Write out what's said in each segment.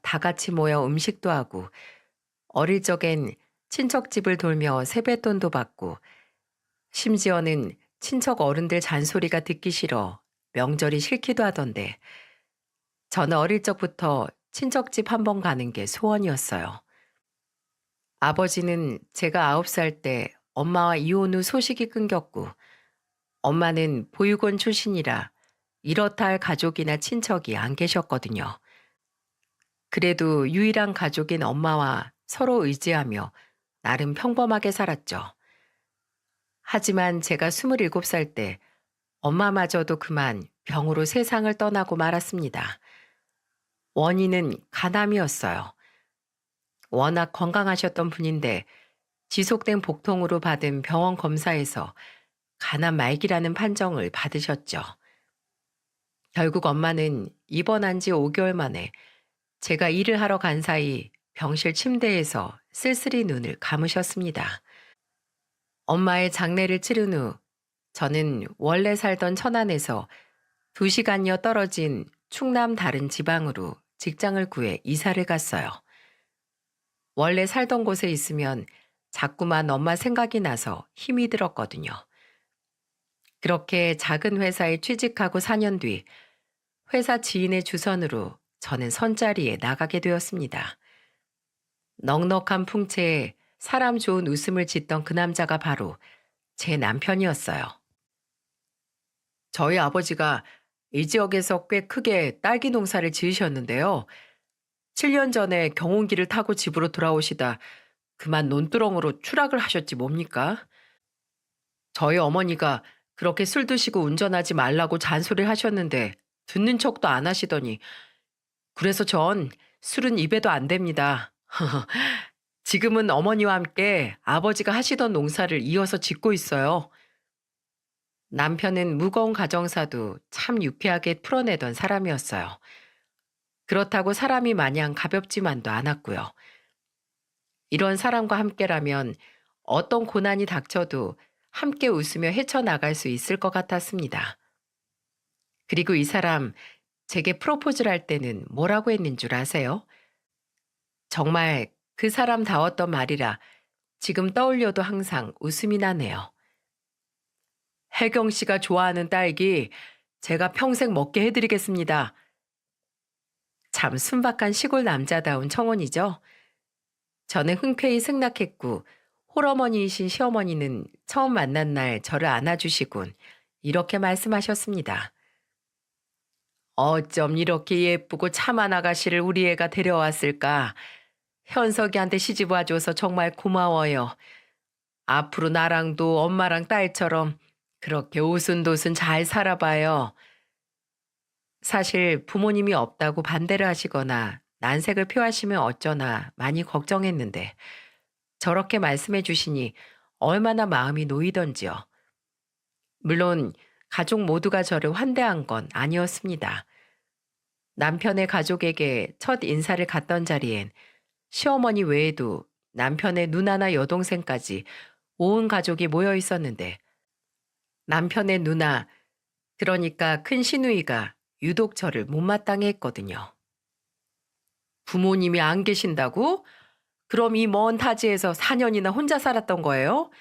다 같이 모여 음식도 하고 어릴 적엔 친척집을 돌며 세뱃돈도 받고 심지어는 친척 어른들 잔소리가 듣기 싫어 명절이 싫기도 하던데 저는 어릴 적부터 친척집 한번 가는 게 소원이었어요. 아버지는 제가 9살 때 엄마와 이혼 후 소식이 끊겼고 엄마는 보육원 출신이라 이렇다 할 가족이나 친척이 안 계셨거든요. 그래도 유일한 가족인 엄마와 서로 의지하며 나름 평범하게 살았죠. 하지만 제가 27살 때 엄마마저도 그만 병으로 세상을 떠나고 말았습니다. 원인은 간암이었어요. 워낙 건강하셨던 분인데 지속된 복통으로 받은 병원 검사에서 간암 말기라는 판정을 받으셨죠. 결국 엄마는 입원한 지 5개월 만에 제가 일을 하러 간 사이 병실 침대에서 쓸쓸히 눈을 감으셨습니다. 엄마의 장례를 치른 후 저는 원래 살던 천안에서 2시간여 떨어진 충남 다른 지방으로 직장을 구해 이사를 갔어요. 원래 살던 곳에 있으면 자꾸만 엄마 생각이 나서 힘이 들었거든요. 그렇게 작은 회사에 취직하고 4년 뒤 회사 지인의 주선으로 저는 선자리에 나가게 되었습니다. 넉넉한 풍채에 사람 좋은 웃음을 짓던 그 남자가 바로 제 남편이었어요. 저희 아버지가 이 지역에서 꽤 크게 딸기 농사를 지으셨는데요. 7년 전에 경운기를 타고 집으로 돌아오시다 그만 논두렁으로 추락을 하셨지 뭡니까? 저희 어머니가 그렇게 술 드시고 운전하지 말라고 잔소리를 하셨는데 듣는 척도 안 하시더니 그래서 전 술은 입에도 안 됩니다. 지금은 어머니와 함께 아버지가 하시던 농사를 이어서 짓고 있어요. 남편은 무거운 가정사도 참 유쾌하게 풀어내던 사람이었어요. 그렇다고 사람이 마냥 가볍지만도 않았고요. 이런 사람과 함께라면 어떤 고난이 닥쳐도 함께 웃으며 헤쳐나갈 수 있을 것 같았습니다. 그리고 이 사람 제게 프로포즈를 할 때는 뭐라고 했는 줄 아세요? 정말 그 사람다웠던 말이라 지금 떠올려도 항상 웃음이 나네요. 혜경 씨가 좋아하는 딸기 제가 평생 먹게 해드리겠습니다. 참 순박한 시골 남자다운 청혼이죠. 저는 흔쾌히 승낙했고 홀어머니이신 시어머니는 처음 만난 날 저를 안아주시곤 이렇게 말씀하셨습니다. 어쩜 이렇게 예쁘고 참한 아가씨를 우리 애가 데려왔을까. 현석이한테 시집 와줘서 정말 고마워요. 앞으로 나랑도 엄마랑 딸처럼 그렇게 오순도순 잘 살아봐요. 사실 부모님이 없다고 반대를 하시거나 난색을 표하시면 어쩌나 많이 걱정했는데 저렇게 말씀해 주시니 얼마나 마음이 놓이던지요. 물론 가족 모두가 저를 환대한 건 아니었습니다. 남편의 가족에게 첫 인사를 갔던 자리엔 시어머니 외에도 남편의 누나나 여동생까지 온 가족이 모여 있었는데 남편의 누나, 그러니까 큰 시누이가 유독 저를 못마땅해 했거든요. 부모님이 안 계신다고? 그럼 이 먼 타지에서 4년이나 혼자 살았던 거예요?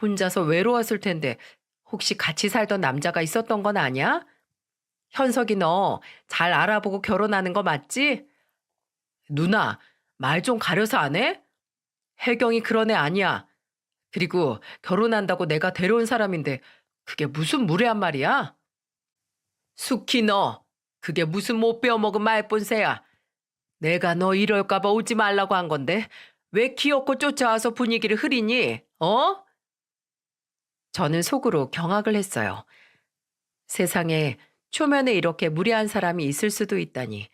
혼자서 외로웠을 텐데 혹시 같이 살던 남자가 있었던 건 아니야? 현석이 너 잘 알아보고 결혼하는 거 맞지? 누나, 말 좀 가려서 안 해? 혜경이 그런 애 아니야. 그리고 결혼한다고 내가 데려온 사람인데 그게 무슨 무례한 말이야? 숙희 너, 그게 무슨 못 배워먹은 말본새야. 내가 너 이럴까봐 오지 말라고 한 건데 왜 기어코 쫓아와서 분위기를 흐리니? 어? 저는 속으로 경악을 했어요. 세상에 초면에 이렇게 무례한 사람이 있을 수도 있다니.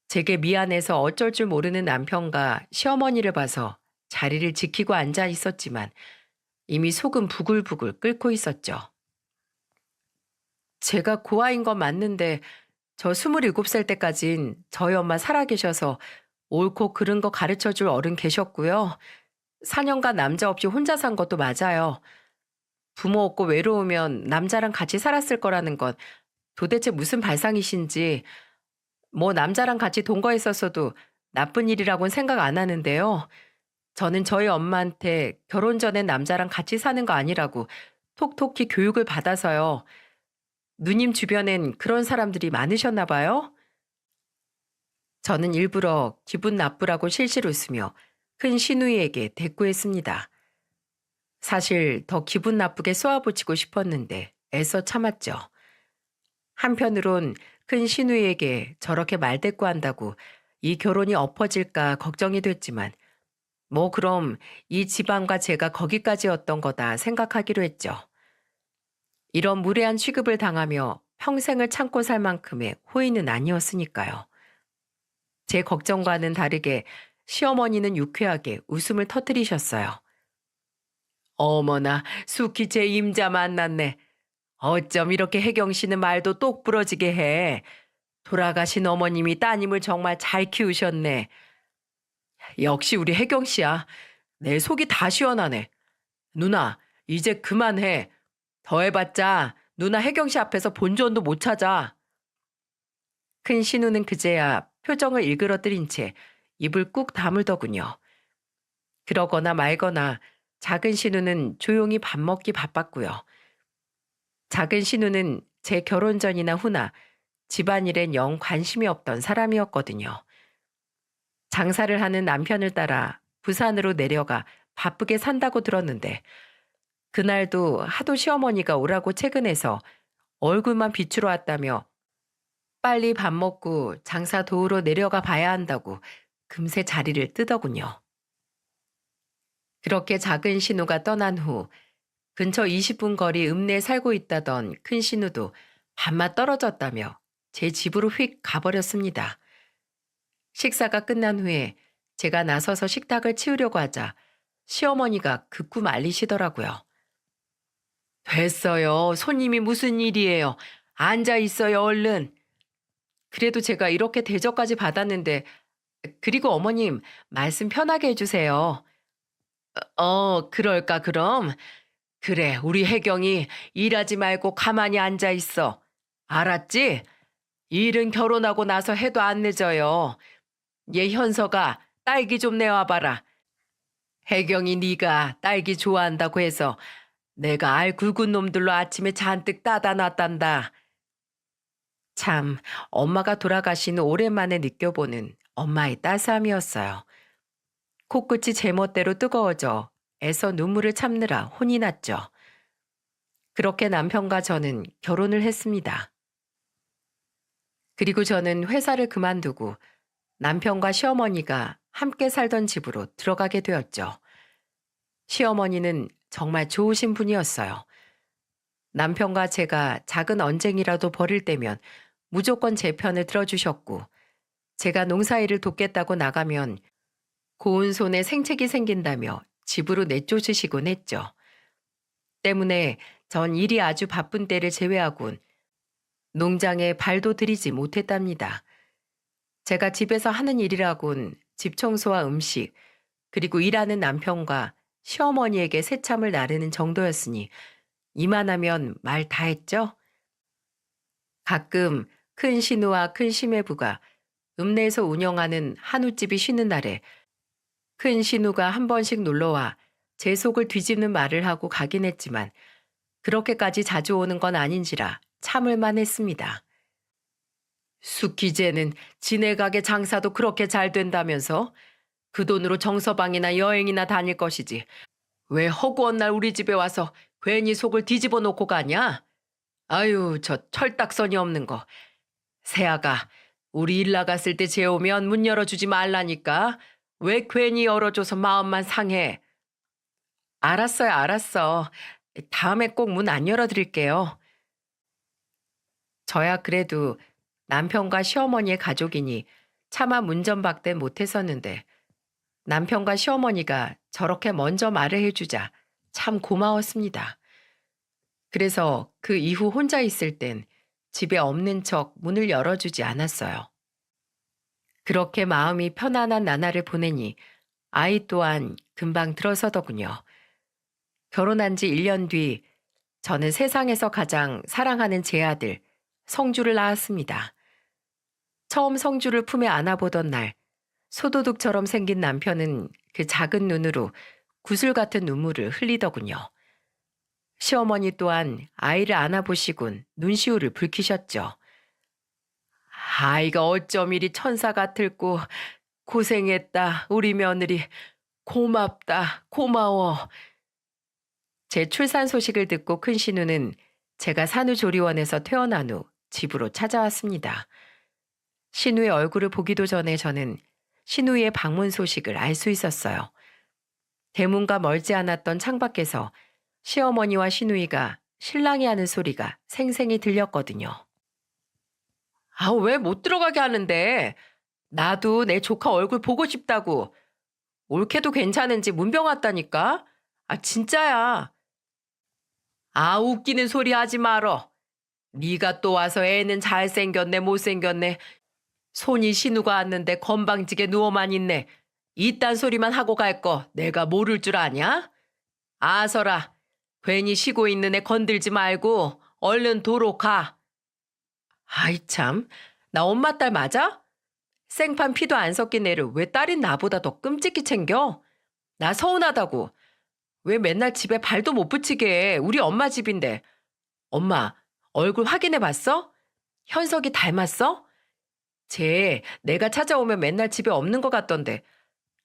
제게 미안해서 어쩔 줄 모르는 남편과 시어머니를 봐서 자리를 지키고 앉아 있었지만 이미 속은 부글부글 끓고 있었죠. 제가 고아인 건 맞는데 저 27살 때까진 저희 엄마 살아계셔서 옳고 그른 거 가르쳐 줄 어른 계셨고요. 4년간 남자 없이 혼자 산 것도 맞아요. 부모 없고 외로우면 남자랑 같이 살았을 거라는 건 도대체 무슨 발상이신지 뭐 남자랑 같이 동거했었어도 나쁜 일이라고는 생각 안 하는데요. 저는 저희 엄마한테 결혼 전엔 남자랑 같이 사는 거 아니라고 톡톡히 교육을 받아서요. 누님 주변엔 그런 사람들이 많으셨나 봐요? 저는 일부러 기분 나쁘라고 실실 웃으며 큰 시누이에게 대꾸했습니다. 사실 더 기분 나쁘게 쏘아붙이고 싶었는데 애써 참았죠. 한편으론 큰 시누이에게 저렇게 말대꾸한다고 이 결혼이 엎어질까 걱정이 됐지만 뭐 그럼 이 집안과 제가 거기까지였던 거다 생각하기로 했죠. 이런 무례한 취급을 당하며 평생을 참고 살 만큼의 호의는 아니었으니까요. 제 걱정과는 다르게 시어머니는 유쾌하게 웃음을 터뜨리셨어요. 어머나, 숙희 제 임자 만났네. 어쩜 이렇게 혜경 씨는 말도 똑 부러지게 해. 돌아가신 어머님이 따님을 정말 잘 키우셨네. 역시 우리 혜경 씨야. 내 속이 다 시원하네. 누나, 이제 그만해. 더 해봤자 누나 혜경 씨 앞에서 본전도 못 찾아. 큰 신우는 그제야 표정을 일그러뜨린 채 입을 꾹 다물더군요. 그러거나 말거나 작은 신우는 조용히 밥 먹기 바빴고요. 작은 신우는 제 결혼 전이나 후나 집안일엔 영 관심이 없던 사람이었거든요. 장사를 하는 남편을 따라 부산으로 내려가 바쁘게 산다고 들었는데 그날도 하도 시어머니가 오라고 퇴근해서 얼굴만 비추러 왔다며 빨리 밥 먹고 장사 도우러 내려가 봐야 한다고 금세 자리를 뜨더군요. 그렇게 작은 신우가 떠난 후 근처 20분 거리 읍내에 살고 있다던 큰 신우도 밤맛 떨어졌다며 제 집으로 휙 가버렸습니다. 식사가 끝난 후에 제가 나서서 식탁을 치우려고 하자 시어머니가 극구 말리시더라고요. 됐어요. 손님이 무슨 일이에요. 앉아 있어요, 얼른. 그래도 제가 이렇게 대접까지 받았는데, 그리고 어머님, 말씀 편하게 해주세요. 그럴까, 그럼? 그래, 우리 혜경이 일하지 말고 가만히 앉아 있어. 알았지? 일은 결혼하고 나서 해도 안 늦어요. 얘 현서가 딸기 좀 내와봐라. 혜경이 네가 딸기 좋아한다고 해서 내가 알 굵은 놈들로 아침에 잔뜩 따다 놨단다. 참, 엄마가 돌아가신 후 오랜만에 느껴보는 엄마의 따스함이었어요. 코끝이 제멋대로 뜨거워져 애써 눈물을 참느라 혼이 났죠. 그렇게 남편과 저는 결혼을 했습니다. 그리고 저는 회사를 그만두고 남편과 시어머니가 함께 살던 집으로 들어가게 되었죠. 시어머니는 정말 좋으신 분이었어요. 남편과 제가 작은 언쟁이라도 벌일 때면 무조건 제 편을 들어주셨고, 제가 농사일을 돕겠다고 나가면 고운 손에 생책이 생긴다며 집으로 내쫓으시곤 했죠. 때문에 전 일이 아주 바쁜 때를 제외하곤 농장에 발도 들이지 못했답니다. 제가 집에서 하는 일이라곤 집 청소와 음식, 그리고 일하는 남편과 시어머니에게 새참을 나르는 정도였으니 이만하면 말 다 했죠? 가끔 큰 신우와 큰 심해부가 읍내에서 운영하는 한우집이 쉬는 날에 큰 신우가 한 번씩 놀러와 제 속을 뒤집는 말을 하고 가긴 했지만 그렇게까지 자주 오는 건 아닌지라 참을만 했습니다. 숙기제는 지네 가게 장사도 그렇게 잘 된다면서 그 돈으로 정서방이나 여행이나 다닐 것이지 왜 허구한 날 우리 집에 와서 괜히 속을 뒤집어 놓고 가냐? 아유, 저 철딱선이 없는 거. 세아가 우리 일 나갔을 때 재오면 문 열어주지 말라니까. 왜 괜히 열어줘서 마음만 상해. 알았어요, 알았어. 다음에 꼭 문 안 열어드릴게요. 저야 그래도 남편과 시어머니의 가족이니 차마 문전박대 못했었는데 남편과 시어머니가 저렇게 먼저 말을 해주자 참 고마웠습니다. 그래서 그 이후 혼자 있을 땐 집에 없는 척 문을 열어주지 않았어요. 그렇게 마음이 편안한 나날을 보내니 아이 또한 금방 들어서더군요. 결혼한 지 1년 뒤 저는 세상에서 가장 사랑하는 제 아들 성주를 낳았습니다. 처음 성주를 품에 안아보던 날, 소도둑처럼 생긴 남편은 그 작은 눈으로 구슬 같은 눈물을 흘리더군요. 시어머니 또한 아이를 안아보시곤 눈시울을 붉히셨죠. 아이가 어쩜 이리 천사 같을꼬. 고생했다, 우리 며느리. 고맙다, 고마워. 제 출산 소식을 듣고 큰 신우는 제가 산후조리원에서 퇴원한 후 집으로 찾아왔습니다. 신우의 얼굴을 보기도 전에 저는 신우의 방문 소식을 알 수 있었어요. 대문과 멀지 않았던 창밖에서 시어머니와 신우이가 신랑이 하는 소리가 생생히 들렸거든요. 아, 왜 못 들어가게 하는데? 나도 내 조카 얼굴 보고 싶다고. 올케도 괜찮은지 문병 왔다니까? 아, 진짜야. 아, 웃기는 소리 하지 말어. 네가 또 와서 애는 잘생겼네, 못생겼네. 손이 신우가 왔는데 건방지게 누워만 있네. 이딴 소리만 하고 갈 거 내가 모를 줄 아냐? 아서라, 괜히 쉬고 있는 애 건들지 말고 얼른 도로 가. 아이 참, 나 엄마 딸 맞아? 생판 피도 안 섞인 애를 왜 딸인 나보다 더 끔찍히 챙겨? 나 서운하다고. 왜 맨날 집에 발도 못 붙이게 해? 우리 엄마 집인데. 엄마, 얼굴 확인해 봤어? 현석이 닮았어? 쟤 내가 찾아오면 맨날 집에 없는 것 같던데.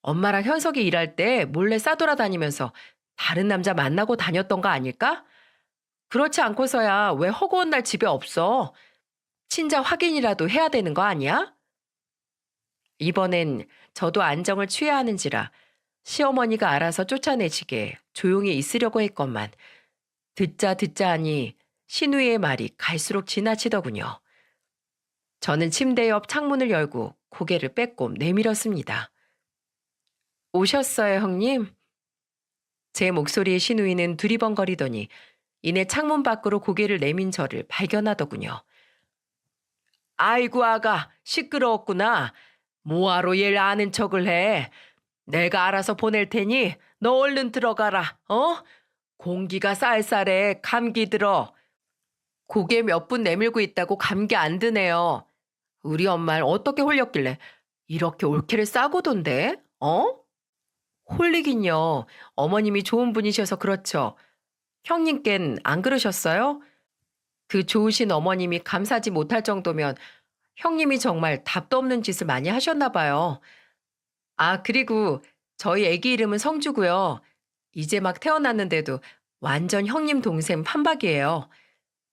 엄마랑 현석이 일할 때 몰래 싸돌아다니면서 다른 남자 만나고 다녔던 거 아닐까? 그렇지 않고서야 왜 허구한 날 집에 없어? 친자 확인이라도 해야 되는 거 아니야? 이번엔 저도 안정을 취해야 하는지라 시어머니가 알아서 쫓아내시게 조용히 있으려고 했건만 듣자 듣자 하니 신우이의 말이 갈수록 지나치더군요. 저는 침대 옆 창문을 열고 고개를 빼꼼 내밀었습니다. 오셨어요, 형님? 제 목소리에 신우이는 두리번거리더니 이내 창문 밖으로 고개를 내민 저를 발견하더군요. 아이고 아가, 시끄러웠구나. 뭐하러 얘를 아는 척을 해. 내가 알아서 보낼 테니 너 얼른 들어가라. 어? 공기가 쌀쌀해. 감기 들어. 고개 몇 분 내밀고 있다고 감기 안 드네요. 우리 엄마를 어떻게 홀렸길래 이렇게 올케를 싸고던데? 어? 홀리긴요. 어머님이 좋은 분이셔서 그렇죠. 형님껜 안 그러셨어요? 그 좋으신 어머님이 감사하지 못할 정도면 형님이 정말 답도 없는 짓을 많이 하셨나 봐요. 아, 그리고 저희 애기 이름은 성주고요. 이제 막 태어났는데도 완전 형님 동생 판박이에요.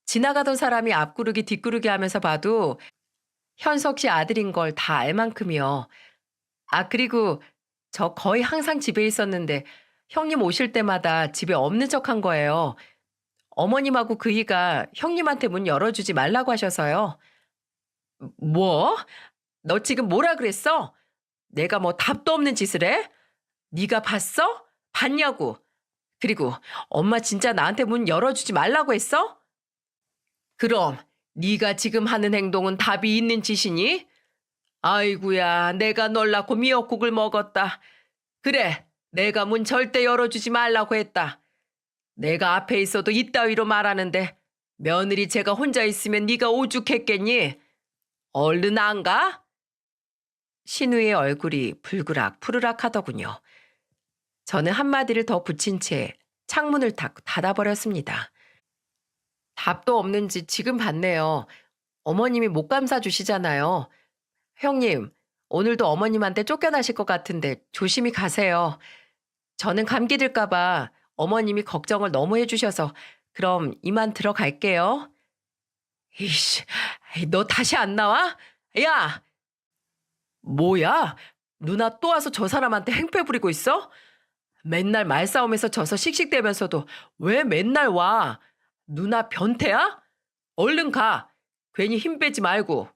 지나가던 사람이 앞구르기 뒷구르기 하면서 봐도 현석 씨 아들인 걸 다 알 만큼이요. 아, 그리고 저 거의 항상 집에 있었는데 형님 오실 때마다 집에 없는 척 한 거예요. 어머님하고 그이가 형님한테 문 열어주지 말라고 하셔서요. 뭐? 너 지금 뭐라 그랬어? 내가 뭐 답도 없는 짓을 해? 네가 봤어? 봤냐고. 그리고 엄마 진짜 나한테 문 열어주지 말라고 했어? 그럼 네가 지금 하는 행동은 답이 있는 짓이니? 아이구야, 내가 널 낳고 미역국을 먹었다. 그래, 내가 문 절대 열어주지 말라고 했다. 내가 앞에 있어도 이따위로 말하는데 며느리 제가 혼자 있으면 네가 오죽했겠니? 얼른 안 가? 신우의 얼굴이 불그락 푸르락 하더군요. 저는 한마디를 더 붙인 채 창문을 탁 닫아버렸습니다. 답도 없는지 지금 봤네요. 어머님이 못 감싸주시잖아요. 형님, 오늘도 어머님한테 쫓겨나실 것 같은데 조심히 가세요. 저는 감기 들까봐 어머님이 걱정을 너무 해주셔서 그럼 이만 들어갈게요. 이씨, 너 다시 안 나와? 야! 뭐야? 누나 또 와서 저 사람한테 행패 부리고 있어? 맨날 말싸움에서 져서 씩씩대면서도 왜 맨날 와? 누나 변태야? 얼른 가. 괜히 힘 빼지 말고.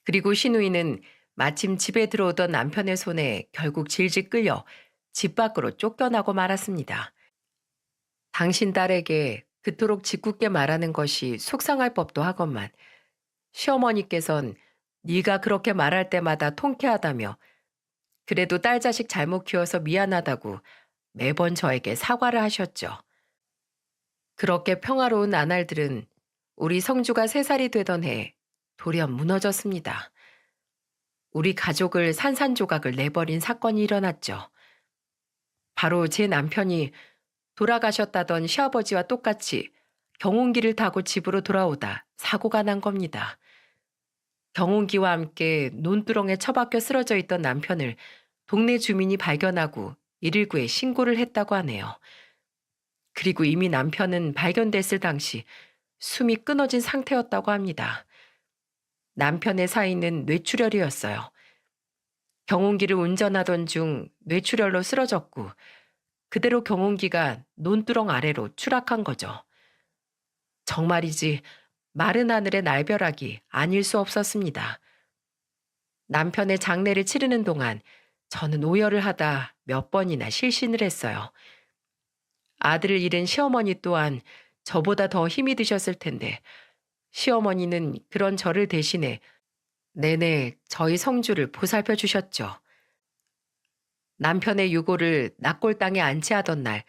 그리고 신우이는 마침 집에 들어오던 남편의 손에 결국 질질 끌려 집 밖으로 쫓겨나고 말았습니다. 당신 딸에게 그토록 짓궂게 말하는 것이 속상할 법도 하건만 시어머니께선 네가 그렇게 말할 때마다 통쾌하다며 그래도 딸 자식 잘못 키워서 미안하다고 매번 저에게 사과를 하셨죠. 그렇게 평화로운 나날들은 우리 성주가 3살이 되던 해 돌연 무너졌습니다. 우리 가족을 산산조각을 내버린 사건이 일어났죠. 바로 제 남편이 돌아가셨다던 시아버지와 똑같이 경운기를 타고 집으로 돌아오다 사고가 난 겁니다. 경운기와 함께 논두렁에 처박혀 쓰러져 있던 남편을 동네 주민이 발견하고 119에 신고를 했다고 하네요. 그리고 이미 남편은 발견됐을 당시 숨이 끊어진 상태였다고 합니다. 남편의 사인은 뇌출혈이었어요. 경운기를 운전하던 중 뇌출혈로 쓰러졌고 그대로 경운기가 논두렁 아래로 추락한 거죠. 정말이지 마른 하늘의 날벼락이 아닐 수 없었습니다. 남편의 장례를 치르는 동안 저는 오열을 하다 몇 번이나 실신을 했어요. 아들을 잃은 시어머니 또한 저보다 더 힘이 드셨을 텐데 시어머니는 그런 저를 대신해 내내 저희 성주를 보살펴 주셨죠. 남편의 유고를 낙골당에 안치하던 날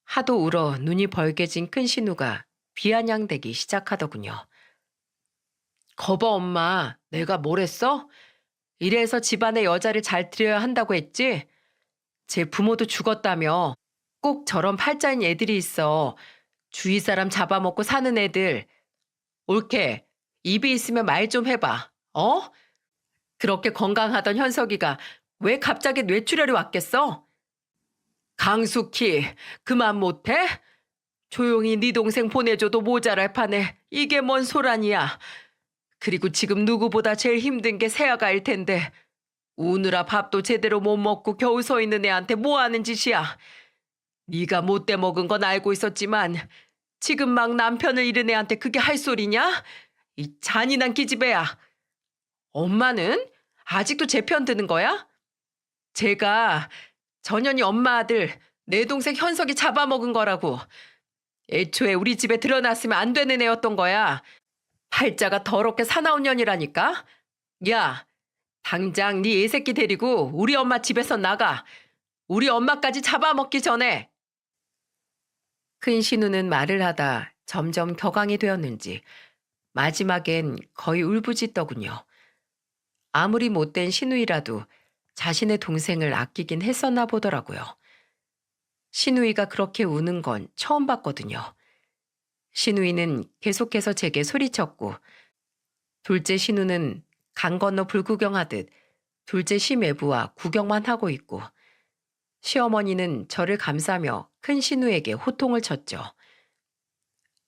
하도 울어 눈이 벌게진 큰 신우가 비아냥대기 시작하더군요. 거봐 엄마, 내가 뭘 했어? 이래서 집안의 여자를 잘 들여야 한다고 했지? 제 부모도 죽었다며. 꼭 저런 팔자인 애들이 있어. 주위 사람 잡아먹고 사는 애들. 옳게 입이 있으면 말 좀 해봐. 어? 그렇게 건강하던 현석이가 왜 갑자기 뇌출혈이 왔겠어? 강숙희, 그만 못해? 조용히 네 동생 보내줘도 모자랄 판에 이게 뭔 소란이야. 그리고 지금 누구보다 제일 힘든 게 새아가일 텐데 우느라 밥도 제대로 못 먹고 겨우 서 있는 애한테 뭐 하는 짓이야. 네가 못돼 먹은 건 알고 있었지만 지금 막 남편을 잃은 애한테 그게 할 소리냐? 이 잔인한 기집애야. 엄마는 아직도 제 편 드는 거야? 제가 전현이 엄마 아들 내 동생 현석이 잡아먹은 거라고. 애초에 우리 집에 드러났으면 안 되는 애였던 거야. 팔자가 더럽게 사나운 년이라니까. 야, 당장 네 애새끼 데리고 우리 엄마 집에서 나가. 우리 엄마까지 잡아먹기 전에. 큰 신우는 말을 하다 점점 격앙이 되었는지 마지막엔 거의 울부짖더군요. 아무리 못된 신우이라도 자신의 동생을 아끼긴 했었나 보더라고요. 신우이가 그렇게 우는 건 처음 봤거든요. 신우이는 계속해서 제게 소리쳤고 둘째 신우는 강 건너 불구경하듯 둘째 시매부와 구경만 하고 있고 시어머니는 저를 감싸며 큰 신우에게 호통을 쳤죠.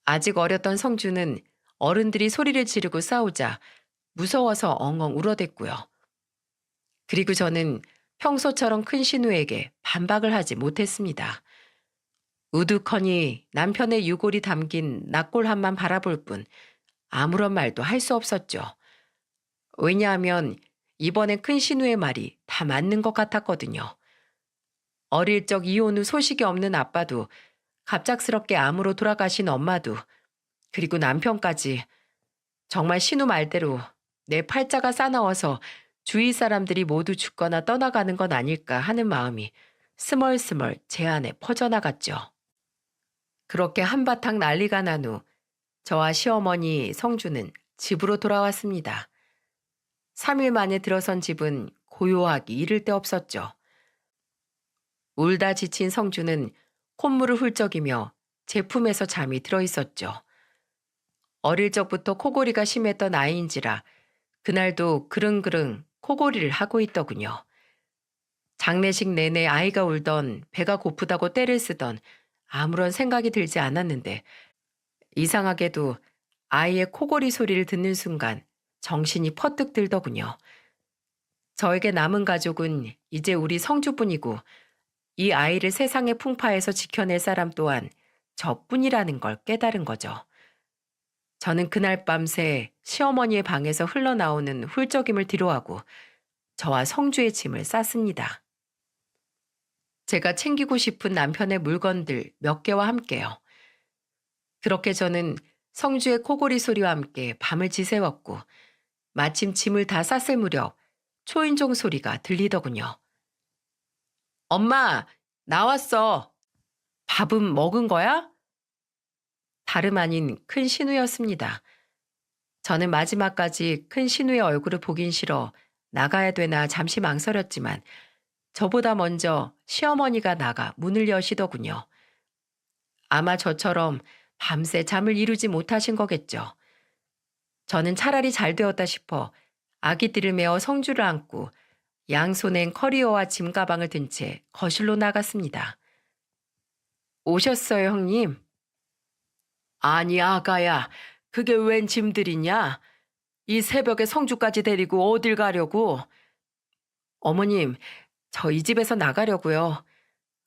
아직 어렸던 성주는 어른들이 소리를 지르고 싸우자 무서워서 엉엉 울어댔고요. 그리고 저는 평소처럼 큰 신우에게 반박을 하지 못했습니다. 우두커니 남편의 유골이 담긴 낙골함만 바라볼 뿐 아무런 말도 할 수 없었죠. 왜냐하면 이번엔 큰 신우의 말이 다 맞는 것 같았거든요. 어릴 적 이혼 후 소식이 없는 아빠도 갑작스럽게 암으로 돌아가신 엄마도 그리고 남편까지 정말 신우 말대로 내 팔자가 싸나워서 주위 사람들이 모두 죽거나 떠나가는 건 아닐까 하는 마음이 스멀스멀 제 안에 퍼져나갔죠. 그렇게 한바탕 난리가 난 후 저와 시어머니 성주는 집으로 돌아왔습니다. 3일 만에 들어선 집은 고요하기 이를 데 없었죠. 울다 지친 성주는 콧물을 훌쩍이며 제 품에서 잠이 들어 있었죠. 어릴 적부터 코골이가 심했던 아이인지라 그날도 그릉그릉 코골이를 하고 있더군요. 장례식 내내 아이가 울던 배가 고프다고 떼를 쓰던 아무런 생각이 들지 않았는데 이상하게도 아이의 코골이 소리를 듣는 순간 정신이 퍼뜩 들더군요. 저에게 남은 가족은 이제 우리 성주뿐이고 이 아이를 세상의 풍파에서 지켜낼 사람 또한 저뿐이라는 걸 깨달은 거죠. 저는 그날 밤새 시어머니의 방에서 흘러나오는 훌쩍임을 뒤로하고 저와 성주의 짐을 쌌습니다. 제가 챙기고 싶은 남편의 물건들 몇 개와 함께요. 그렇게 저는 성주의 코골이 소리와 함께 밤을 지새웠고 마침 짐을 다 쌌을 무렵 초인종 소리가 들리더군요. 엄마, 나왔어. 밥은 먹은 거야? 다름 아닌 큰 신우였습니다. 저는 마지막까지 큰 신우의 얼굴을 보긴 싫어 나가야 되나 잠시 망설였지만 저보다 먼저 시어머니가 나가 문을 여시더군요. 아마 저처럼 밤새 잠을 이루지 못하신 거겠죠. 저는 차라리 잘 되었다 싶어 아기들을 메어 성주를 안고 양손엔 커리어와 짐가방을 든 채 거실로 나갔습니다. 오셨어요, 형님? 아니, 아가야. 그게 웬 짐들이냐? 이 새벽에 성주까지 데리고 어딜 가려고? 어머님, 저 이 집에서 나가려고요.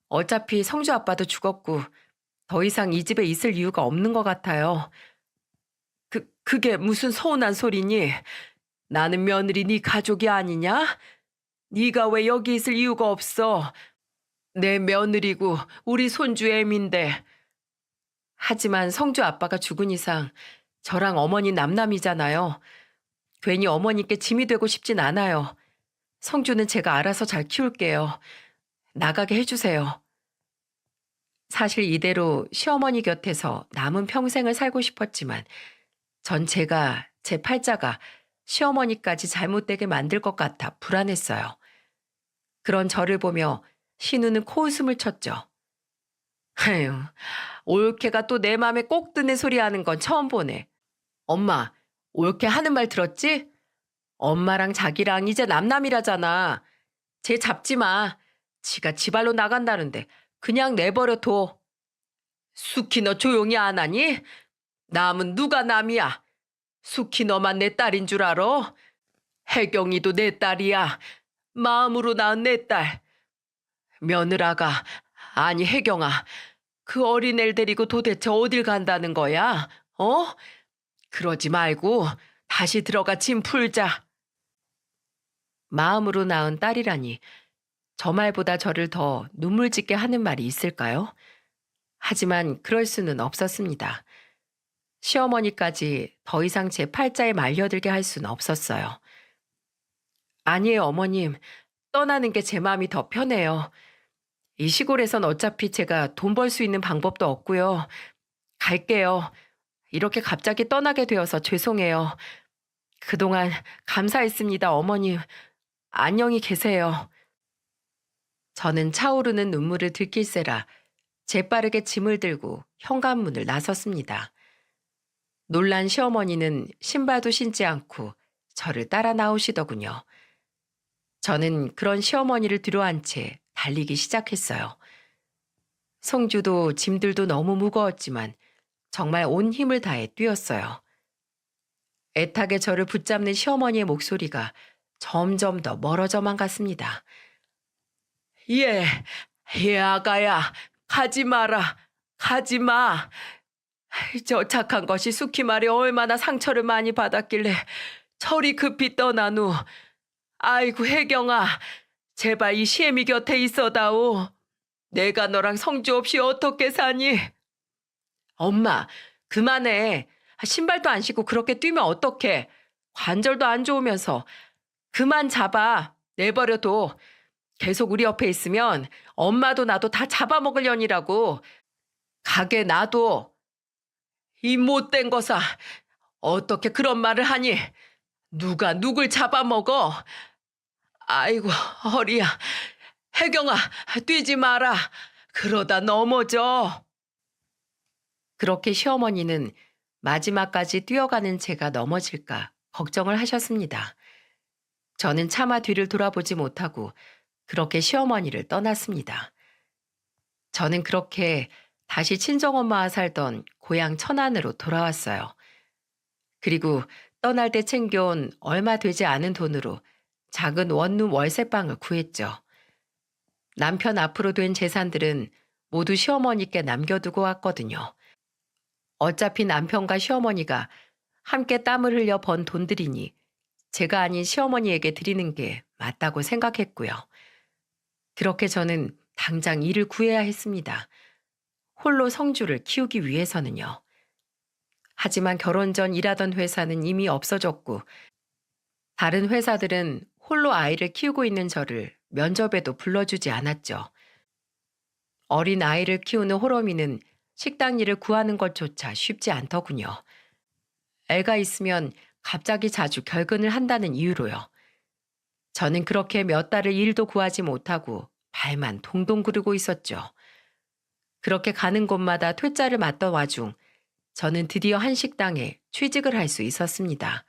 어차피 성주 아빠도 죽었고 더 이상 이 집에 있을 이유가 없는 것 같아요. 그게 무슨 서운한 소리니? 나는 며느리 네 가족이 아니냐? 네가 왜 여기 있을 이유가 없어? 내 며느리고 우리 손주 애미인데. 하지만 성주 아빠가 죽은 이상 저랑 어머니 남남이잖아요. 괜히 어머니께 짐이 되고 싶진 않아요. 성주는 제가 알아서 잘 키울게요. 나가게 해주세요. 사실 이대로 시어머니 곁에서 남은 평생을 살고 싶었지만 전 제가 제 팔자가 시어머니까지 잘못되게 만들 것 같아 불안했어요. 그런 저를 보며 신우는 코웃음을 쳤죠. 아유, 올케가 또 내 맘에 꼭 드는 소리 하는 건 처음 보네. 엄마, 올케 하는 말 들었지? 엄마랑 자기랑 이제 남남이라잖아. 쟤 잡지 마. 지가 지발로 나간다는데 그냥 내버려 둬. 수키 너 조용히 안 하니? 남은 누가 남이야? 수키 너만 내 딸인 줄 알아? 혜경이도 내 딸이야. 마음으로 낳은 내 딸. 며느라가, 아니 혜경아, 그 어린애를 데리고 도대체 어딜 간다는 거야? 어? 그러지 말고 다시 들어가 짐 풀자. 마음으로 낳은 딸이라니 저 말보다 저를 더 눈물 짓게 하는 말이 있을까요? 하지만 그럴 수는 없었습니다. 시어머니까지 더 이상 제 팔자에 말려들게 할 수는 없었어요. 아니에요, 어머님. 떠나는 게 제 마음이 더 편해요. 이 시골에선 어차피 제가 돈 벌 수 있는 방법도 없고요. 갈게요. 이렇게 갑자기 떠나게 되어서 죄송해요. 그동안 감사했습니다, 어머님. 안녕히 계세요. 저는 차오르는 눈물을 들킬세라 재빠르게 짐을 들고 현관문을 나섰습니다. 놀란 시어머니는 신발도 신지 않고 저를 따라 나오시더군요. 저는 그런 시어머니를 뒤로한 채 달리기 시작했어요. 성주도 짐들도 너무 무거웠지만 정말 온 힘을 다해 뛰었어요. 애타게 저를 붙잡는 시어머니의 목소리가 점점 더 멀어져만 갔습니다. 예, 예, 아가야, 가지 마라, 가지 마. 저 착한 것이 수키 말에 얼마나 상처를 많이 받았길래 저리 급히 떠난 후, 아이고 혜경아, 제발 이 시애미 곁에 있어다오. 내가 너랑 성주 없이 어떻게 사니? 엄마, 그만해. 신발도 안 신고 그렇게 뛰면 어떡해. 관절도 안 좋으면서. 그만 잡아. 내버려둬. 계속 우리 옆에 있으면 엄마도 나도 다 잡아먹으려니라고. 가게 놔둬. 이 못된 거사. 어떻게 그런 말을 하니? 누가 누굴 잡아먹어? 아이고 허리야. 혜경아, 뛰지 마라. 그러다 넘어져. 그렇게 시어머니는 마지막까지 뛰어가는 제가 넘어질까 걱정을 하셨습니다. 저는 차마 뒤를 돌아보지 못하고 그렇게 시어머니를 떠났습니다. 저는 그렇게 다시 친정엄마와 살던 고향 천안으로 돌아왔어요. 그리고 떠날 때 챙겨온 얼마 되지 않은 돈으로 작은 원룸 월세방을 구했죠. 남편 앞으로 된 재산들은 모두 시어머니께 남겨두고 왔거든요. 어차피 남편과 시어머니가 함께 땀을 흘려 번 돈들이니 제가 아닌 시어머니에게 드리는 게 맞다고 생각했고요. 그렇게 저는 당장 일을 구해야 했습니다. 홀로 성주를 키우기 위해서는요. 하지만 결혼 전 일하던 회사는 이미 없어졌고 다른 회사들은 홀로 아이를 키우고 있는 저를 면접에도 불러주지 않았죠. 어린 아이를 키우는 호러미는 식당 일을 구하는 것조차 쉽지 않더군요. 애가 있으면 갑자기 자주 결근을 한다는 이유로요. 저는 그렇게 몇 달을 일도 구하지 못하고 발만 동동 구르고 있었죠. 그렇게 가는 곳마다 퇴짜를 맞던 와중 저는 드디어 한 식당에 취직을 할 수 있었습니다.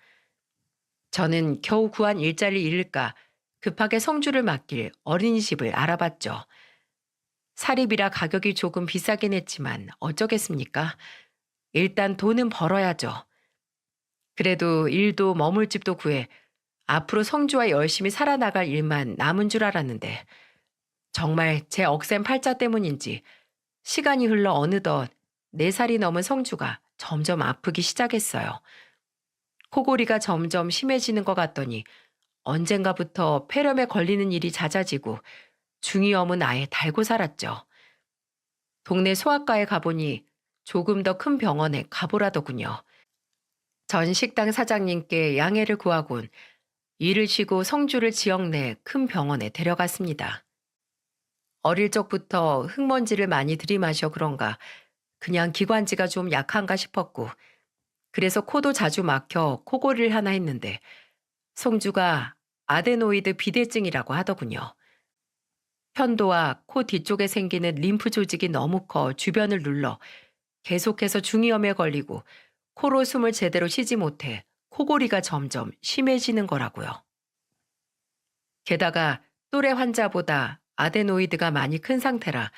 저는 겨우 구한 일자리를 잃을까 급하게 성주를 맡길 어린이집을 알아봤죠. 사립이라 가격이 조금 비싸긴 했지만 어쩌겠습니까? 일단 돈은 벌어야죠. 그래도 일도 머물 집도 구해 앞으로 성주와 열심히 살아나갈 일만 남은 줄 알았는데 정말 제 억센 팔자 때문인지 시간이 흘러 어느덧 4살이 넘은 성주가 점점 아프기 시작했어요. 코골이가 점점 심해지는 것 같더니 언젠가부터 폐렴에 걸리는 일이 잦아지고 중이염은 아예 달고 살았죠. 동네 소아과에 가보니 조금 더 큰 병원에 가보라더군요. 전 식당 사장님께 양해를 구하곤 일을 쉬고 성주를 지역 내 큰 병원에 데려갔습니다. 어릴 적부터 흙먼지를 많이 들이마셔 그런가 그냥 기관지가 좀 약한가 싶었고 그래서 코도 자주 막혀 코골이를 하나 했는데 성주가 아데노이드 비대증이라고 하더군요. 편도와 코 뒤쪽에 생기는 림프 조직이 너무 커 주변을 눌러 계속해서 중이염에 걸리고 코로 숨을 제대로 쉬지 못해 코골이가 점점 심해지는 거라고요. 게다가 또래 환자보다 아데노이드가 많이 큰 상태라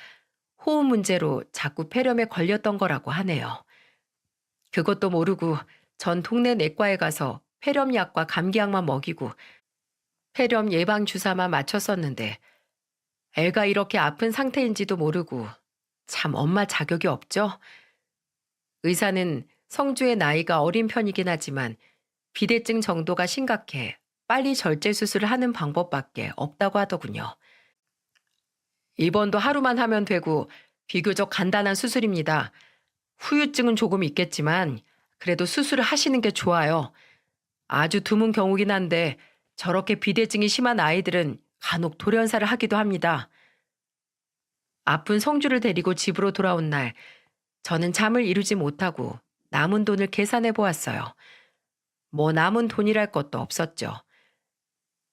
호흡 문제로 자꾸 폐렴에 걸렸던 거라고 하네요. 그것도 모르고 전 동네 내과에 가서 폐렴약과 감기약만 먹이고 폐렴 예방 주사만 맞췄었는데 애가 이렇게 아픈 상태인지도 모르고 참 엄마 자격이 없죠? 의사는 성주의 나이가 어린 편이긴 하지만 비대증 정도가 심각해 빨리 절제 수술을 하는 방법밖에 없다고 하더군요. 입원도 하루만 하면 되고 비교적 간단한 수술입니다. 후유증은 조금 있겠지만 그래도 수술을 하시는 게 좋아요. 아주 드문 경우긴 한데 저렇게 비대증이 심한 아이들은 간혹 돌연사를 하기도 합니다. 아픈 성주를 데리고 집으로 돌아온 날 저는 잠을 이루지 못하고 남은 돈을 계산해 보았어요. 뭐 남은 돈이랄 것도 없었죠.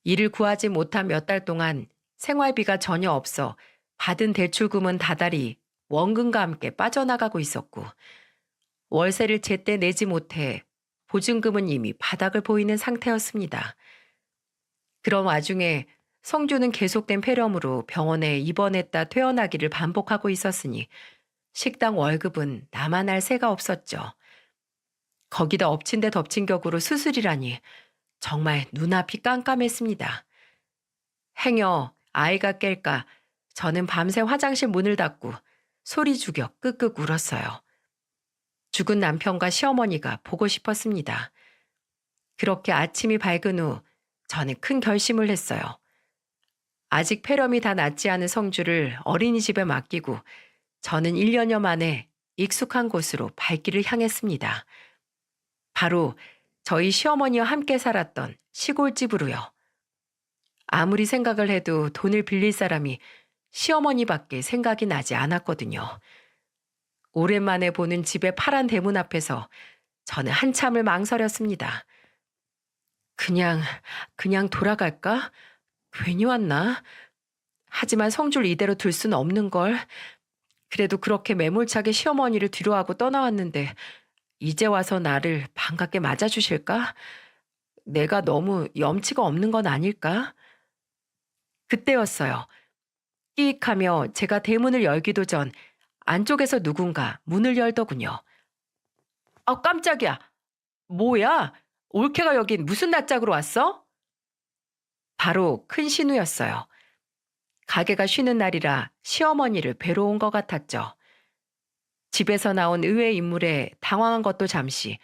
일을 구하지 못한 몇 달 동안 생활비가 전혀 없어 받은 대출금은 다달이 원금과 함께 빠져나가고 있었고 월세를 제때 내지 못해 보증금은 이미 바닥을 보이는 상태였습니다. 그런 와중에 성주는 계속된 폐렴으로 병원에 입원했다 퇴원하기를 반복하고 있었으니 식당 월급은 나만 할 새가 없었죠. 거기다 엎친 데 덮친 격으로 수술이라니 정말 눈앞이 깜깜했습니다. 행여 아이가 깰까 저는 밤새 화장실 문을 닫고 소리 죽여 끄끄 울었어요. 죽은 남편과 시어머니가 보고 싶었습니다. 그렇게 아침이 밝은 후 저는 큰 결심을 했어요. 아직 폐렴이 다 낫지 않은 성주를 어린이집에 맡기고 저는 1년여 만에 익숙한 곳으로 발길을 향했습니다. 바로 저희 시어머니와 함께 살았던 시골집으로요. 아무리 생각을 해도 돈을 빌릴 사람이 시어머니밖에 생각이 나지 않았거든요. 오랜만에 보는 집의 파란 대문 앞에서 저는 한참을 망설였습니다. 그냥, 그냥 돌아갈까? 괜히 왔나? 하지만 성주를 이대로 둘 수는 없는 걸. 그래도 그렇게 매몰차게 시어머니를 뒤로하고 떠나왔는데 이제 와서 나를 반갑게 맞아주실까? 내가 너무 염치가 없는 건 아닐까? 그때였어요. 끼익하며 제가 대문을 열기도 전 안쪽에서 누군가 문을 열더군요. 아, 깜짝이야. 뭐야? 올케가 여긴 무슨 낯짝으로 왔어? 바로 큰 신우였어요. 가게가 쉬는 날이라 시어머니를 뵈러 온 것 같았죠. 집에서 나온 의외의 인물에 당황한 것도 잠시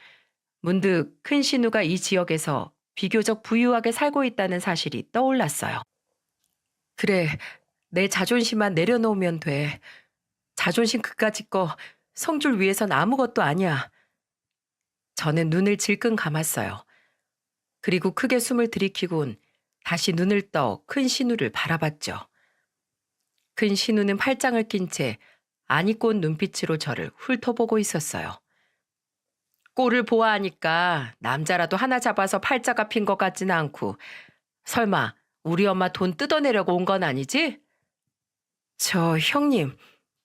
문득 큰 신우가 이 지역에서 비교적 부유하게 살고 있다는 사실이 떠올랐어요. 그래, 내 자존심만 내려놓으면 돼. 자존심 그까짓 거 성줄 위해선 아무것도 아니야. 저는 눈을 질끈 감았어요. 그리고 크게 숨을 들이키곤 다시 눈을 떠 큰 신우를 바라봤죠. 큰 신우는 팔짱을 낀 채 안 입고 온 눈빛으로 저를 훑어보고 있었어요. 꼴을 보아하니까 남자라도 하나 잡아서 팔자가 핀 것 같지는 않고 설마 우리 엄마 돈 뜯어내려고 온 건 아니지? 저 형님,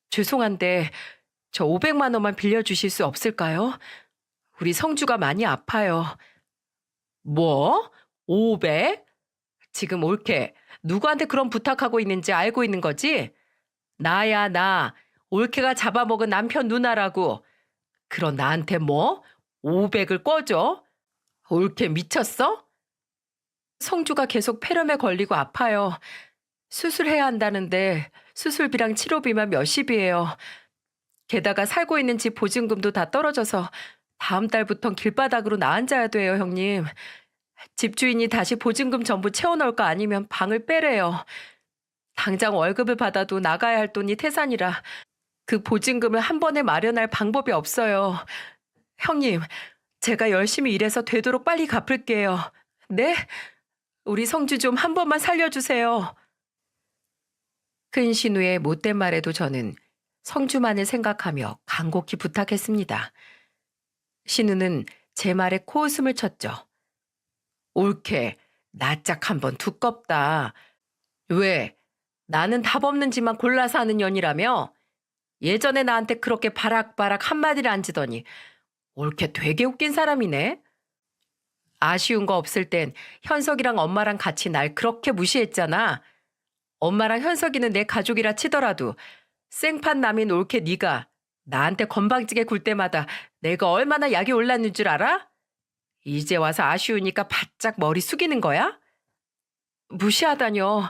죄송한데 저 500만 원만 빌려주실 수 없을까요? 우리 성주가 많이 아파요. 뭐? 500? 지금 올케 누구한테 그런 부탁하고 있는지 알고 있는 거지? 나야 나. 올케가 잡아먹은 남편 누나라고. 그런 나한테 뭐? 500을 꿔줘? 올케 미쳤어? 성주가 계속 폐렴에 걸리고 아파요. 수술해야 한다는데 수술비랑 치료비만 몇십이에요. 게다가 살고 있는 집 보증금도 다 떨어져서 다음 달부턴 길바닥으로 나앉아야 돼요, 형님. 집주인이 다시 보증금 전부 채워넣을 거 아니면 방을 빼래요. 당장 월급을 받아도 나가야 할 돈이 태산이라 그 보증금을 한 번에 마련할 방법이 없어요. 형님, 제가 열심히 일해서 되도록 빨리 갚을게요. 네? 우리 성주 좀 한 번만 살려주세요. 큰 신우의 못된 말에도 저는 성주만을 생각하며 간곡히 부탁했습니다. 신우는 제 말에 코웃음을 쳤죠. 옳게, 낯짝 한번 두껍다. 왜? 나는 답 없는 짓만 골라서 하는 년이라며? 예전에 나한테 그렇게 바락바락 한마디를 안 지더니 옳게 되게 웃긴 사람이네. 아쉬운 거 없을 땐 현석이랑 엄마랑 같이 날 그렇게 무시했잖아. 엄마랑 현석이는 내 가족이라 치더라도 생판 남인 옳게 네가 나한테 건방지게 굴 때마다 내가 얼마나 약이 올랐는 줄 알아? 이제 와서 아쉬우니까 바짝 머리 숙이는 거야? 무시하다뇨.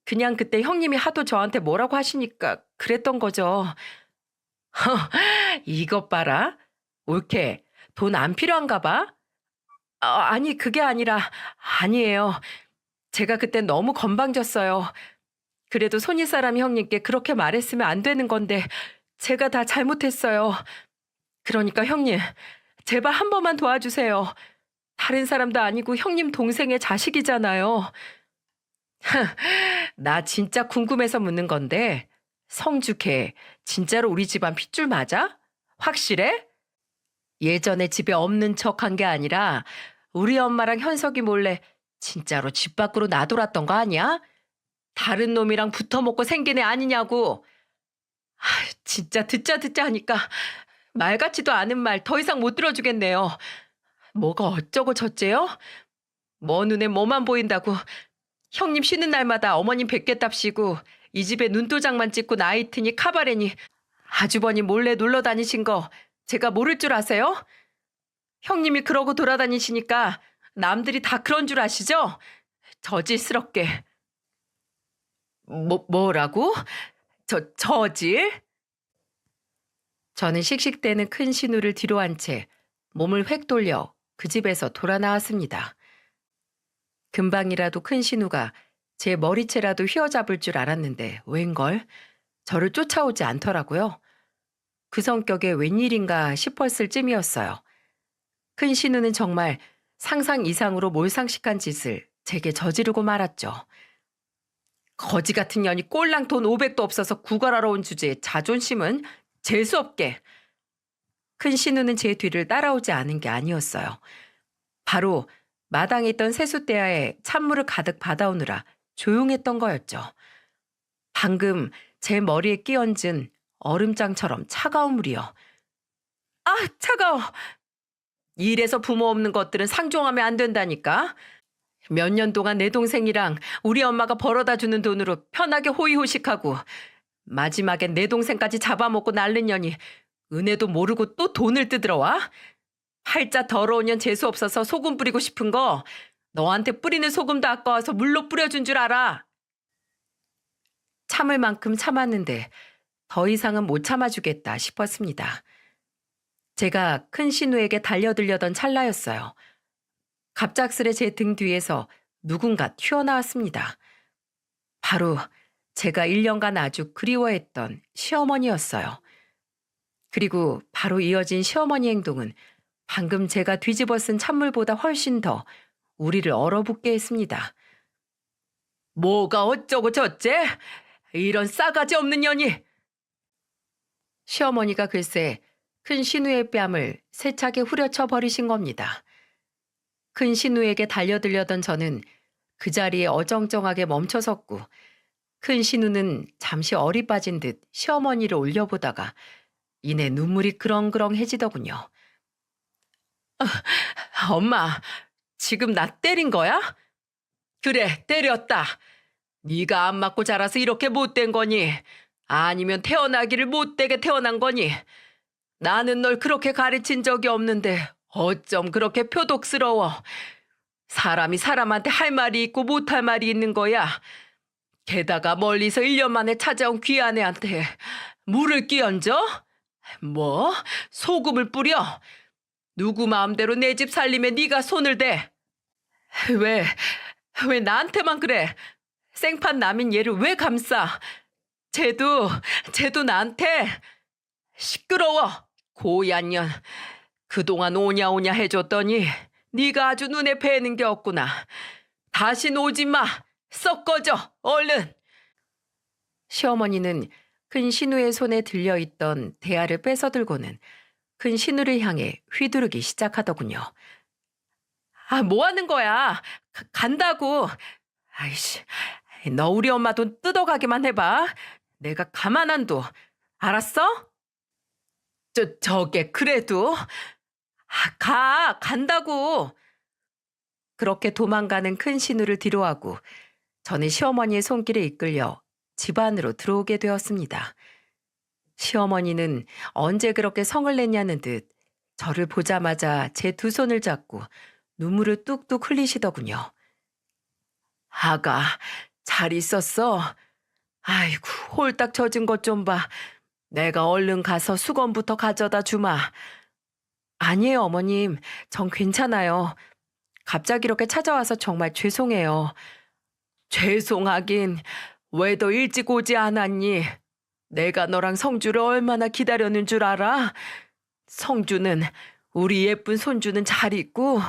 그냥 그때 형님이 하도 저한테 뭐라고 하시니까 그랬던 거죠. 이것 봐라. 옳게 돈 안 필요한가 봐? 아니 그게 아니라 아니에요. 제가 그때 너무 건방졌어요. 그래도 손윗사람 형님께 그렇게 말했으면 안 되는 건데 제가 다 잘못했어요. 그러니까 형님 제발 한 번만 도와주세요. 다른 사람도 아니고 형님 동생의 자식이잖아요. 나 진짜 궁금해서 묻는 건데 성주 걔 진짜로 우리 집안 핏줄 맞아? 확실해? 예전에 집에 없는 척한 게 아니라 우리 엄마랑 현석이 몰래 진짜로 집 밖으로 나돌았던 거 아니야? 다른 놈이랑 붙어먹고 생긴 애 아니냐고. 아, 진짜 듣자 하니까 말 같지도 않은 말 더 이상 못 들어주겠네요. 뭐가 어쩌고 저쩌요? 뭐 눈에 뭐만 보인다고 형님 쉬는 날마다 어머님 뵙겠답시고 이 집에 눈도장만 찍고 나이트니 카바레니 아주버니 몰래 놀러 다니신 거 제가 모를 줄 아세요? 형님이 그러고 돌아다니시니까 남들이 다 그런 줄 아시죠? 저질스럽게. 뭐라고? 저질? 저는 씩씩대는 큰 신우를 뒤로 한 채 몸을 획 돌려 그 집에서 돌아 나왔습니다. 금방이라도 큰 신우가 제 머리채라도 휘어잡을 줄 알았는데 웬걸? 저를 쫓아오지 않더라고요. 그 성격에 웬일인가 싶었을 쯤이었어요. 큰 신우는 정말 상상 이상으로 몰상식한 짓을 제게 저지르고 말았죠. 거지 같은 년이 꼴랑 돈 500도 없어서 구걸하러 온 주제에 자존심은 재수없게. 큰 신우는 제 뒤를 따라오지 않은 게 아니었어요. 바로 마당에 있던 세숫대야에 찬물을 가득 받아오느라 조용했던 거였죠. 방금 제 머리에 끼얹은 얼음장처럼 차가운 물이요. 아, 차가워. 이래서 부모 없는 것들은 상종하면 안 된다니까. 몇 년 동안 내 동생이랑 우리 엄마가 벌어다 주는 돈으로 편하게 호의호식하고 마지막엔 내 동생까지 잡아먹고 날른 년이 은혜도 모르고 또 돈을 뜯으러 와? 팔자 더러운 년 재수 없어서 소금 뿌리고 싶은 거 너한테 뿌리는 소금도 아까워서 물로 뿌려준 줄 알아. 참을 만큼 참았는데 더 이상은 못 참아주겠다 싶었습니다. 제가 큰 신우에게 달려들려던 찰나였어요. 갑작스레 제 등 뒤에서 누군가 튀어나왔습니다. 바로 제가 1년간 아주 그리워했던 시어머니였어요. 그리고 바로 이어진 시어머니 행동은 방금 제가 뒤집어 쓴 찬물보다 훨씬 더 우리를 얼어붙게 했습니다. 뭐가 어쩌고 저째? 이런 싸가지 없는 년이! 시어머니가 글쎄 큰 신우의 뺨을 세차게 후려쳐 버리신 겁니다. 큰 신우에게 달려들려던 저는 그 자리에 어정쩡하게 멈춰섰고 큰 신우는 잠시 어리 빠진 듯 시어머니를 올려보다가 이내 눈물이 그렁그렁해지더군요. 엄마, 지금 나 때린 거야? 그래, 때렸다. 네가 안 맞고 자라서 이렇게 못된 거니? 아니면 태어나기를 못되게 태어난 거니? 나는 널 그렇게 가르친 적이 없는데 어쩜 그렇게 표독스러워. 사람이 사람한테 할 말이 있고 못할 말이 있는 거야. 게다가 멀리서 1년 만에 찾아온 귀한 애한테 물을 끼얹어? 뭐? 소금을 뿌려? 누구 마음대로 내 집 살림에 네가 손을 대? 왜, 왜 나한테만 그래? 생판 남인 얘를 왜 감싸? 쟤도 나한테 시끄러워. 고얀 년. 그동안 오냐오냐 해줬더니 네가 아주 눈에 뵈는 게 없구나. 다신 오지 마. 썩 꺼져. 얼른. 시어머니는 큰 신우의 손에 들려있던 대야를 뺏어들고는 큰 신우를 향해 휘두르기 시작하더군요. 아, 뭐 하는 거야? 간다고. 아이씨, 너 우리 엄마 돈 뜯어가기만 해봐. 내가 가만 안 둬. 알았어? 저게 그래도. 간다고. 그렇게 도망가는 큰 신우를 뒤로하고 저는 시어머니의 손길에 이끌려 집 안으로 들어오게 되었습니다. 시어머니는 언제 그렇게 성을 냈냐는 듯 저를 보자마자 제 두 손을 잡고 눈물을 뚝뚝 흘리시더군요. 아가, 잘 있었어? 아이고, 홀딱 젖은 것 좀 봐. 내가 얼른 가서 수건부터 가져다 주마. 아니에요, 어머님. 전 괜찮아요. 갑자기 이렇게 찾아와서 정말 죄송해요. 죄송하긴 왜 더 일찍 오지 않았니? 내가 너랑 성주를 얼마나 기다렸는 줄 알아? 성주는 우리 예쁜 손주는 잘 있고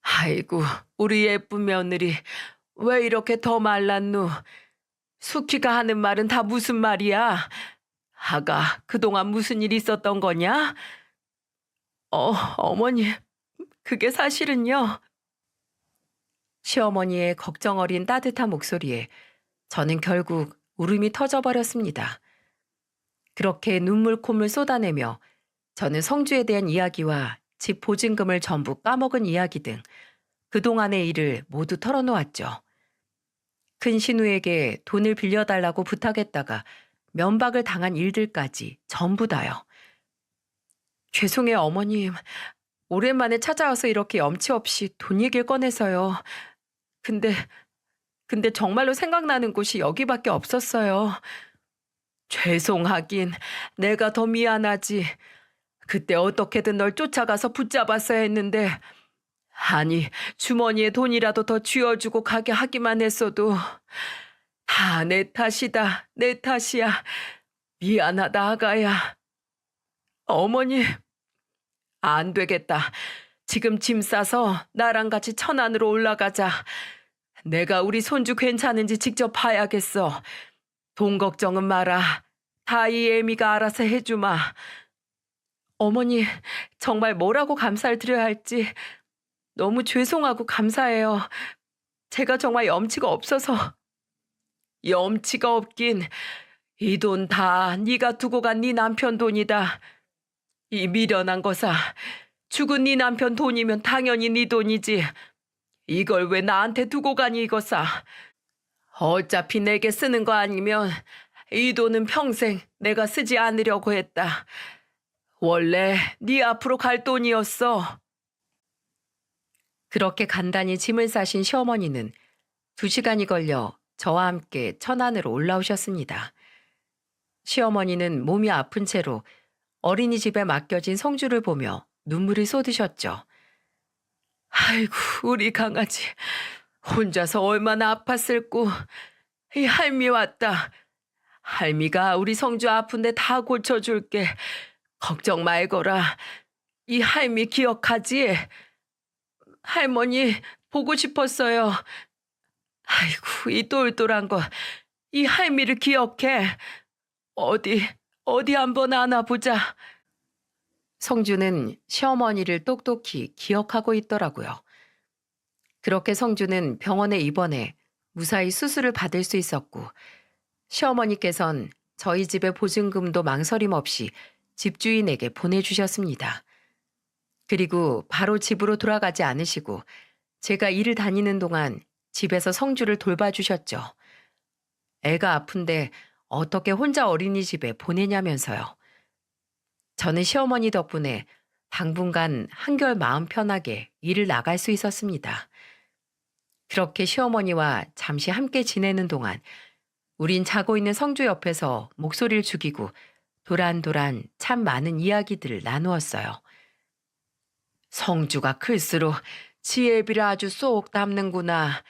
아이고 우리 예쁜 며느리 왜 이렇게 더 말랐누? 수키가 하는 말은 다 무슨 말이야? 아가 그동안 무슨 일 있었던 거냐? 어머니 그게 사실은요. 시어머니의 걱정 어린 따뜻한 목소리에 저는 결국 울음이 터져버렸습니다. 그렇게 눈물 콧물 쏟아내며 저는 성주에 대한 이야기와 집 보증금을 전부 까먹은 이야기 등 그동안의 일을 모두 털어놓았죠. 큰 신우에게 돈을 빌려달라고 부탁했다가 면박을 당한 일들까지 전부 다요. 죄송해요, 어머님. 오랜만에 찾아와서 이렇게 염치 없이 돈 얘기를 꺼내서요. 근데 정말로 생각나는 곳이 여기밖에 없었어요. 죄송하긴 내가 더 미안하지. 그때 어떻게든 널 쫓아가서 붙잡았어야 했는데 아니 주머니에 돈이라도 더 쥐어주고 가게 하기만 했어도 다 내 탓이다. 내 탓이야. 미안하다 아가야. 어머니 안 되겠다. 지금 짐 싸서 나랑 같이 천안으로 올라가자. 내가 우리 손주 괜찮은지 직접 봐야겠어. 돈 걱정은 마라. 다 이 애미가 알아서 해주마. 어머니, 정말 뭐라고 감사를 드려야 할지 너무 죄송하고 감사해요. 제가 정말 염치가 없어서. 염치가 없긴 이 돈 다 네가 두고 간 네 남편 돈이다. 이 미련한 거사. 죽은 네 남편 돈이면 당연히 네 돈이지. 이걸 왜 나한테 두고 가니 이거사. 어차피 내게 쓰는 거 아니면 이 돈은 평생 내가 쓰지 않으려고 했다. 원래 네 앞으로 갈 돈이었어. 그렇게 간단히 짐을 싸신 시어머니는 2시간이 걸려 저와 함께 천안으로 올라오셨습니다. 시어머니는 몸이 아픈 채로 어린이집에 맡겨진 성주를 보며 눈물을 쏟으셨죠. 아이고 우리 강아지 혼자서 얼마나 아팠을꼬. 이 할미 왔다. 할미가 우리 성주 아픈데 다 고쳐줄게. 걱정 말거라. 이 할미 기억하지? 할머니 보고 싶었어요. 아이고 이 똘똘한 거. 이 할미를 기억해. 어디 한번 안아보자. 성주는 시어머니를 똑똑히 기억하고 있더라고요. 그렇게 성주는 병원에 입원해 무사히 수술을 받을 수 있었고, 시어머니께선 저희 집의 보증금도 망설임 없이 집주인에게 보내주셨습니다. 그리고 바로 집으로 돌아가지 않으시고 제가 일을 다니는 동안 집에서 성주를 돌봐주셨죠. 애가 아픈데 어떻게 혼자 어린이집에 보내냐면서요. 저는 시어머니 덕분에 당분간 한결 마음 편하게 일을 나갈 수 있었습니다. 그렇게 시어머니와 잠시 함께 지내는 동안 우린 자고 있는 성주 옆에서 목소리를 죽이고 도란도란 참 많은 이야기들을 나누었어요. 성주가 클수록 지혜비를 아주 쏙 담는구나.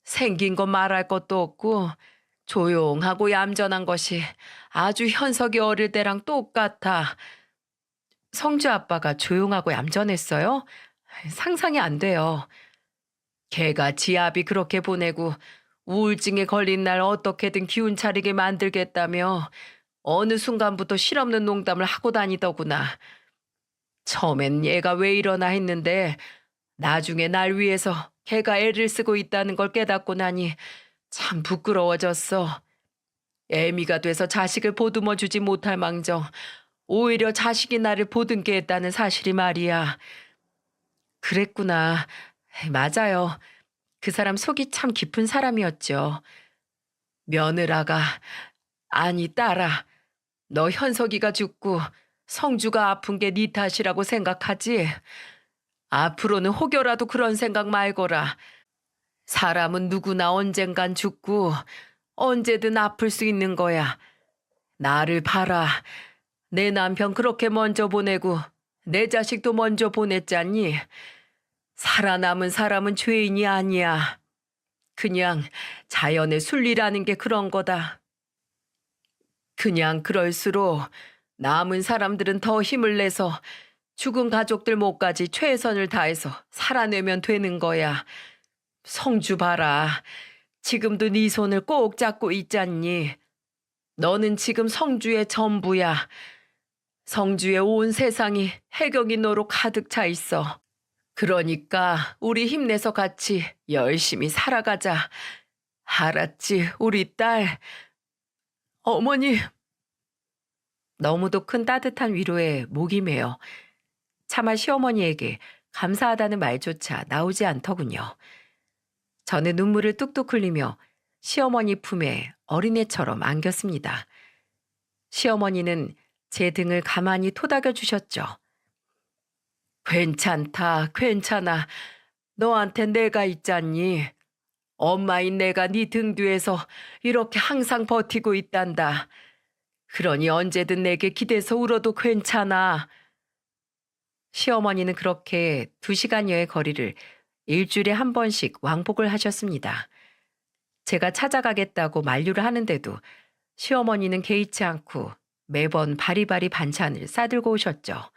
생긴 거 말할 것도 없고 조용하고 얌전한 것이 아주 현석이 어릴 때랑 똑같아. 성주 아빠가 조용하고 얌전했어요? 상상이 안 돼요. 걔가 지아비 그렇게 보내고 우울증에 걸린 날 어떻게든 기운 차리게 만들겠다며 어느 순간부터 실없는 농담을 하고 다니더구나. 처음엔 얘가 왜 이러나 했는데 나중에 날 위해서 걔가 애를 쓰고 있다는 걸 깨닫고 나니 참 부끄러워졌어. 애미가 돼서 자식을 보듬어 주지 못할 망정 오히려 자식이 나를 보듬게 했다는 사실이 말이야. 그랬구나. 맞아요. 그 사람 속이 참 깊은 사람이었죠. 며느라가, 아니 딸아, 너 현석이가 죽고 성주가 아픈 게 네 탓이라고 생각하지? 앞으로는 혹여라도 그런 생각 말거라. 사람은 누구나 언젠간 죽고 언제든 아플 수 있는 거야. 나를 봐라. 내 남편 그렇게 먼저 보내고 내 자식도 먼저 보냈잖니. 살아남은 사람은 죄인이 아니야. 그냥 자연의 순리라는 게 그런 거다. 그냥 그럴수록 남은 사람들은 더 힘을 내서 죽은 가족들 몫까지 최선을 다해서 살아내면 되는 거야. 성주 봐라. 지금도 네 손을 꼭 잡고 있잖니. 너는 지금 성주의 전부야. 성주의 온 세상이 해경이 너로 가득 차 있어. 그러니까 우리 힘내서 같이 열심히 살아가자. 알았지, 우리 딸. 어머니. 너무도 큰 따뜻한 위로에 목이 메어 차마 시어머니에게 감사하다는 말조차 나오지 않더군요. 저는 눈물을 뚝뚝 흘리며 시어머니 품에 어린애처럼 안겼습니다. 시어머니는 제 등을 가만히 토닥여 주셨죠. 괜찮다, 괜찮아. 너한테 내가 있잖니. 엄마인 내가 네 등 뒤에서 이렇게 항상 버티고 있단다. 그러니 언제든 내게 기대서 울어도 괜찮아. 시어머니는 그렇게 2시간여의 거리를 일주일에 한 번씩 왕복을 하셨습니다. 제가 찾아가겠다고 만류를 하는데도 시어머니는 개의치 않고 매번 바리바리 반찬을 싸들고 오셨죠.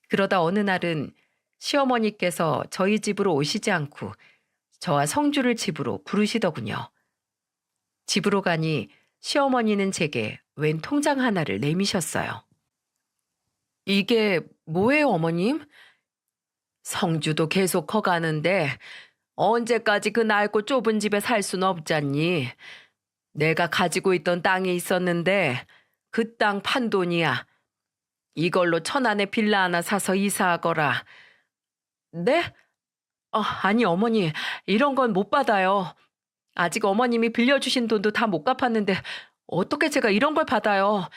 그러다 어느 날은 시어머니께서 저희 집으로 오시지 않고 저와 성주를 집으로 부르시더군요. 집으로 가니 시어머니는 제게 웬 통장 하나를 내미셨어요. 이게 뭐예요, 어머님? 성주도 계속 커가는데 언제까지 그 낡고 좁은 집에 살 순 없잖니. 내가 가지고 있던 땅이 있었는데 그 땅 판 돈이야. 이걸로 천안에 빌라 하나 사서 이사하거라. 네? 아니 어머니, 이런 건 못 받아요. 아직 어머님이 빌려주신 돈도 다 못 갚았는데 어떻게 제가 이런 걸 받아요?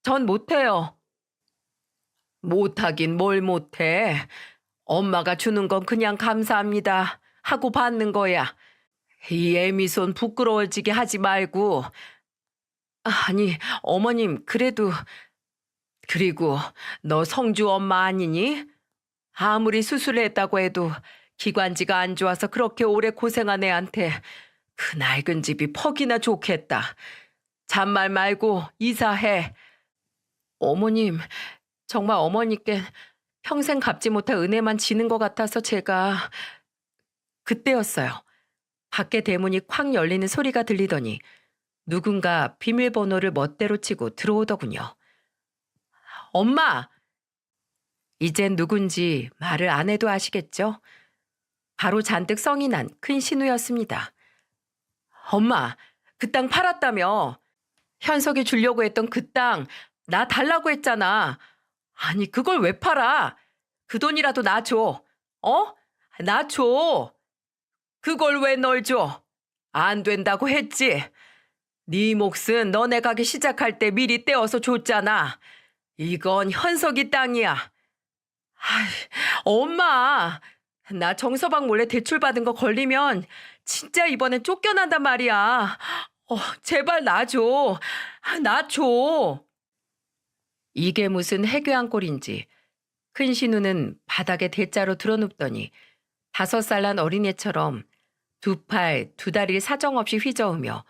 전 못해요. 못하긴 뭘 못해. 엄마가 주는 건 그냥 감사합니다 하고 받는 거야. 이 애미손 부끄러워지게 하지 말고. 아니 어머님 그래도. 그리고 너 성주 엄마 아니니? 아무리 수술을 했다고 해도 기관지가 안 좋아서 그렇게 오래 고생한 애한테 그 낡은 집이 퍽이나 좋겠다. 잔말 말고 이사해. 어머님, 정말 어머니께 평생 갚지 못할 은혜만 지는 것 같아서 제가. 그때였어요. 밖에 대문이 콱 열리는 소리가 들리더니 누군가 비밀번호를 멋대로 치고 들어오더군요. 엄마! 이젠 누군지 말을 안 해도 아시겠죠? 바로 잔뜩 성이 난 큰 신우였습니다. 엄마, 그 땅 팔았다며. 현석이 주려고 했던 그 땅, 나 달라고 했잖아. 아니, 그걸 왜 팔아? 그 돈이라도 나 줘. 어? 나 줘. 그걸 왜 널 줘? 안 된다고 했지. 네 몫은 너네 가게 시작할 때 미리 떼어서 줬잖아. 이건 현석이 땅이야. 아이, 엄마, 나 정서방 몰래 대출받은 거 걸리면 진짜 이번엔 쫓겨난단 말이야. 제발 나 줘. 나 줘. 이게 무슨 해괴한 꼴인지 큰 신우는 바닥에 대자로 드러눕더니 5살 난 어린애처럼 두 팔, 두 다리를 사정없이 휘저으며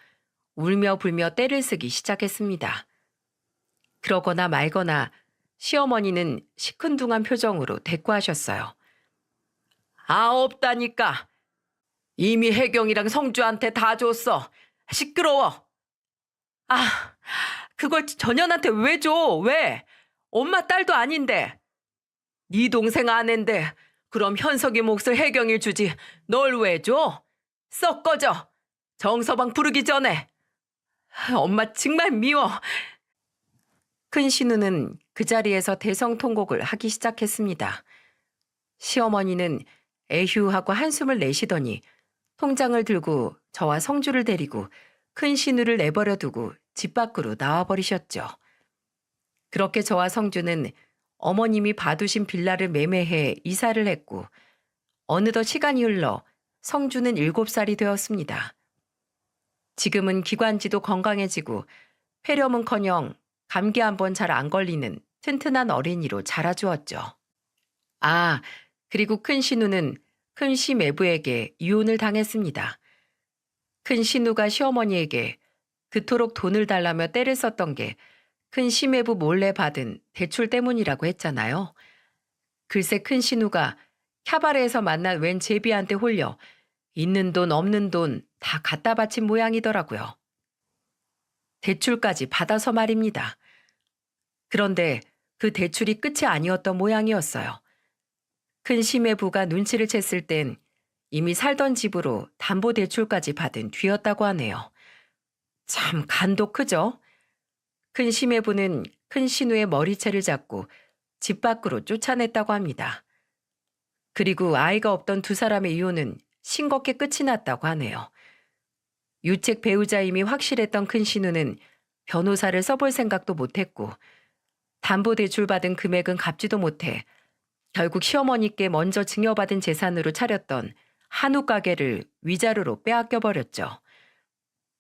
울며 불며 떼를 쓰기 시작했습니다. 그러거나 말거나 시어머니는 시큰둥한 표정으로 대꾸하셨어요. 아, 없다니까. 이미 혜경이랑 성주한테 다 줬어. 시끄러워. 아, 그걸 전현한테 왜 줘? 왜? 엄마 딸도 아닌데. 네 동생 아낸데 그럼 현석이 몫을 혜경이 주지. 널 왜 줘? 썩 꺼져. 정서방 부르기 전에. 엄마 정말 미워. 큰 신우는 그 자리에서 대성통곡을 하기 시작했습니다. 시어머니는 에휴하고 한숨을 내쉬더니 통장을 들고 저와 성주를 데리고 큰 신우를 내버려 두고 집 밖으로 나와버리셨죠. 그렇게 저와 성주는 어머님이 봐두신 빌라를 매매해 이사를 했고 어느덧 시간이 흘러 성주는 7살이 되었습니다. 지금은 기관지도 건강해지고 폐렴은커녕 감기 한 번 잘 안 걸리는 튼튼한 어린이로 자라주었죠. 아, 그리고 큰 신우는 큰 시매부에게 이혼을 당했습니다. 큰 신우가 시어머니에게 그토록 돈을 달라며 떼를 썼던 게 큰 시매부 몰래 받은 대출 때문이라고 했잖아요. 글쎄 큰 신우가 캬바레에서 만난 웬 제비한테 홀려 있는 돈 없는 돈 다 갖다 바친 모양이더라고요. 대출까지 받아서 말입니다. 그런데 그 대출이 끝이 아니었던 모양이었어요. 큰 시매부가 눈치를 챘을 땐 이미 살던 집으로 담보대출까지 받은 뒤였다고 하네요. 참 간도 크죠? 큰 시매부는 큰 신우의 머리채를 잡고 집 밖으로 쫓아냈다고 합니다. 그리고 아이가 없던 두 사람의 이혼은 싱겁게 끝이 났다고 하네요. 유책 배우자임이 확실했던 큰 신우는 변호사를 써볼 생각도 못했고 담보대출 받은 금액은 갚지도 못해 결국 시어머니께 먼저 증여받은 재산으로 차렸던 한우 가게를 위자료로 빼앗겨버렸죠.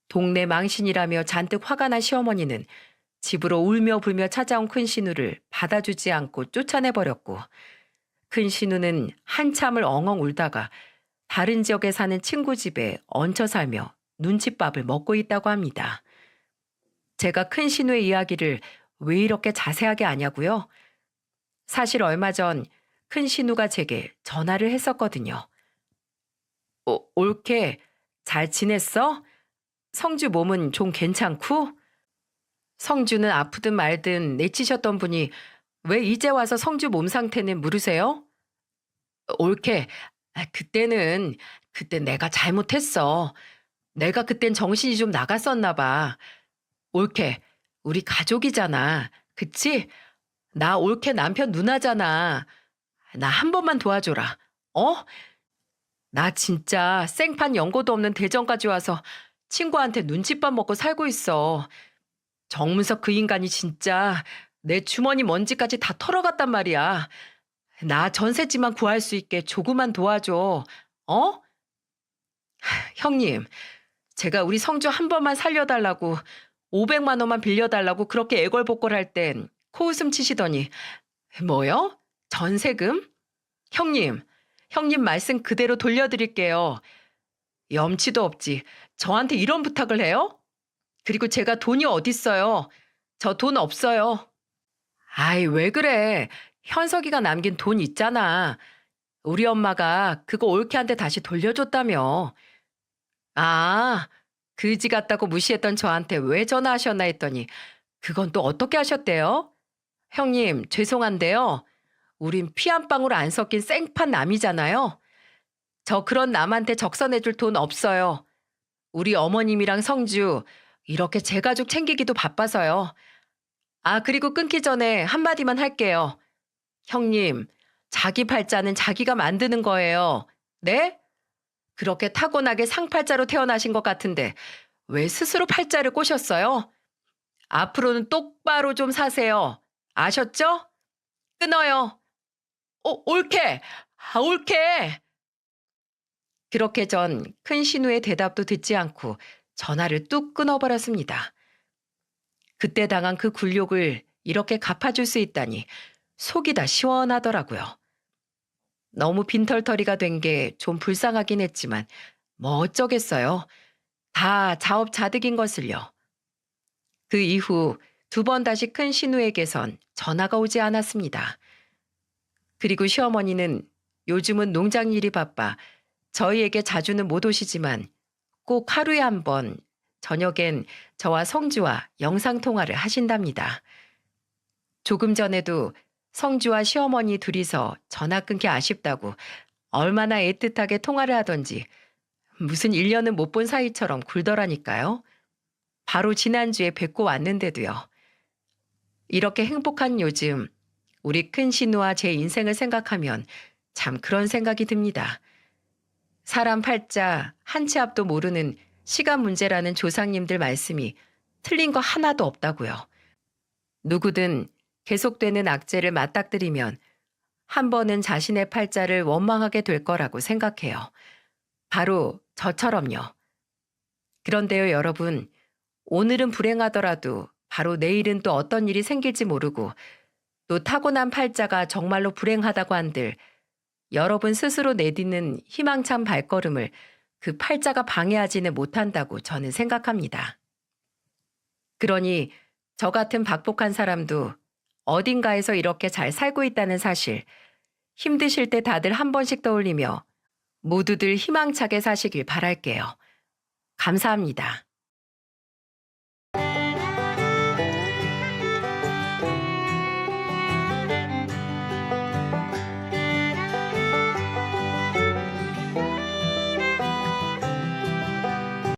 동네 망신이라며 잔뜩 화가 난 시어머니는 집으로 울며 불며 찾아온 큰 신우를 받아주지 않고 쫓아내버렸고 큰 신우는 한참을 엉엉 울다가 다른 지역에 사는 친구 집에 얹혀 살며 눈칫밥을 먹고 있다고 합니다. 제가 큰 신우의 이야기를 왜 이렇게 자세하게 아냐고요? 사실 얼마 전 큰 신우가 제게 전화를 했었거든요. 올케 잘 지냈어? 성주 몸은 좀 괜찮고? 성주는 아프든 말든 내치셨던 분이 왜 이제 와서 성주 몸 상태는 물으세요? 올케, 그때 내가 잘못했어. 내가 그땐 정신이 좀 나갔었나 봐. 올케, 우리 가족이잖아. 그치? 나 올케 남편 누나잖아. 나 한 번만 도와줘라. 나 진짜 생판 연고도 없는 대전까지 와서 친구한테 눈칫밥 먹고 살고 있어. 정문석 그 인간이 진짜 내 주머니 먼지까지 다 털어갔단 말이야. 나 전셋집만 구할 수 있게 조금만 도와줘. 형님, 제가 우리 성주 한 번만 살려달라고 500만 원만 빌려달라고 그렇게 애걸복걸할 땐 코웃음 치시더니 뭐요? 전세금? 형님 말씀 그대로 돌려드릴게요. 염치도 없지. 저한테 이런 부탁을 해요? 그리고 제가 돈이 어딨어요. 저 돈 없어요. 아이, 왜 그래. 현석이가 남긴 돈 있잖아. 우리 엄마가 그거 올케한테 다시 돌려줬다며. 아, 그지 같다고 무시했던 저한테 왜 전화하셨나 했더니 그건 또 어떻게 하셨대요? 형님, 죄송한데요. 우린 피 한 방울 안 섞인 생판 남이잖아요. 저 그런 남한테 적선해줄 돈 없어요. 우리 어머님이랑 성주 이렇게 제 가족 챙기기도 바빠서요. 아, 그리고 끊기 전에 한마디만 할게요. 형님, 자기 팔자는 자기가 만드는 거예요. 네? 그렇게 타고나게 상팔자로 태어나신 것 같은데 왜 스스로 팔자를 꼬셨어요? 앞으로는 똑바로 좀 사세요. 아셨죠? 끊어요. 옳게! 옳게! 그렇게 전 큰 신우의 대답도 듣지 않고 전화를 뚝 끊어버렸습니다. 그때 당한 그 굴욕을 이렇게 갚아줄 수 있다니 속이 다 시원하더라고요. 너무 빈털터리가 된 게 좀 불쌍하긴 했지만 뭐 어쩌겠어요. 다 자업자득인 것을요. 그 이후 2번 다시 큰 신우에게선 전화가 오지 않았습니다. 그리고 시어머니는 요즘은 농장 일이 바빠 저희에게 자주는 못 오시지만 꼭 하루에 한 번 저녁엔 저와 성주와 영상통화를 하신답니다. 조금 전에도 성주와 시어머니 둘이서 전화 끊기 아쉽다고 얼마나 애틋하게 통화를 하던지 무슨 1년은 못 본 사이처럼 굴더라니까요. 바로 지난주에 뵙고 왔는데도요. 이렇게 행복한 요즘 우리 큰 신우와 제 인생을 생각하면 참 그런 생각이 듭니다. 사람 팔자 한 치 앞도 모르는 시간 문제라는 조상님들 말씀이 틀린 거 하나도 없다고요. 누구든 계속되는 악재를 맞닥뜨리면 한 번은 자신의 팔자를 원망하게 될 거라고 생각해요. 바로 저처럼요. 그런데요, 여러분, 오늘은 불행하더라도 바로 내일은 또 어떤 일이 생길지 모르고 또 타고난 팔자가 정말로 불행하다고 한들 여러분 스스로 내딛는 희망찬 발걸음을 그 팔자가 방해하지는 못한다고 저는 생각합니다. 그러니 저 같은 박복한 사람도 어딘가에서 이렇게 잘 살고 있다는 사실, 힘드실 때 다들 한 번씩 떠올리며 모두들 희망차게 사시길 바랄게요. 감사합니다.